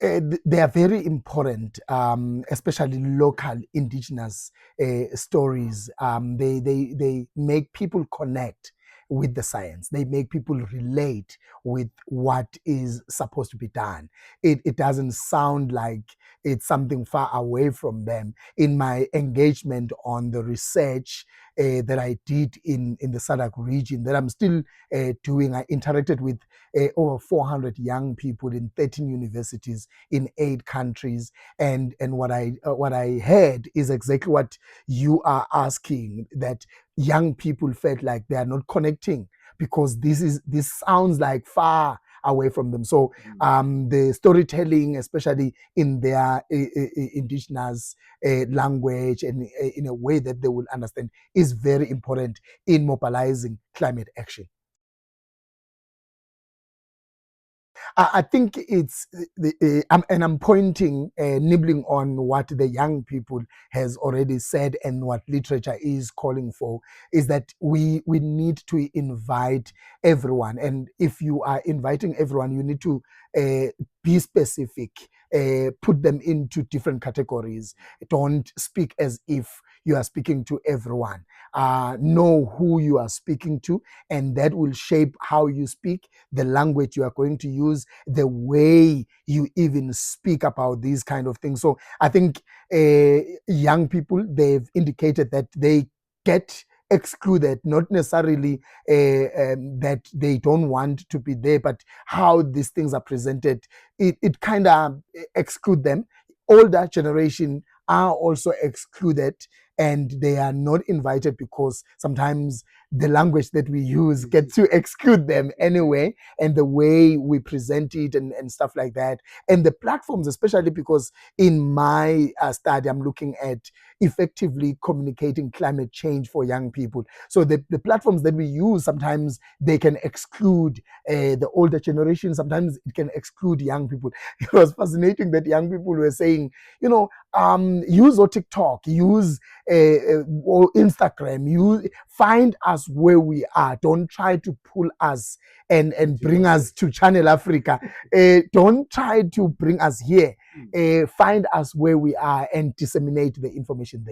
They are very important, especially local indigenous stories. They make people connect with the science. They make people relate with what is supposed to be done. It doesn't sound like it's something far away from them. In my engagement on the research that I did in the SADC region, that I'm still doing, I interacted with over 400 young people in 13 universities in 8 countries, and what I heard is exactly what you are asking, that young people felt like they are not connecting because this sounds like far away from them. So the storytelling, especially in their indigenous language and in a way that they will understand, is very important in mobilizing climate action. I think it's and I'm pointing, nibbling on what the young people has already said and what literature is calling for, is that we need to invite everyone. And if you are inviting everyone, you need to be specific, put them into different categories. Don't speak as if you are speaking to everyone. Know who you are speaking to, and that will shape how you speak, the language you are going to use, the way you even speak about these kind of things. So I think young people, they've indicated that they get excluded, not necessarily that they don't want to be there, but how these things are presented, it kind of exclude them. Older generation are also excluded, and they are not invited because sometimes the language that we use gets to exclude them anyway, and the way we present it and stuff like that, and the platforms, especially because in my study I'm looking at effectively communicating climate change for young people. So the platforms that we use, sometimes they can exclude the older generation, sometimes it can exclude young people. It was fascinating that young people were saying, use TikTok, use or Instagram, you find us where we are. Don't try to pull us and bring us to Channel Africa. Don't try to bring us here. Find us where we are and disseminate the information there.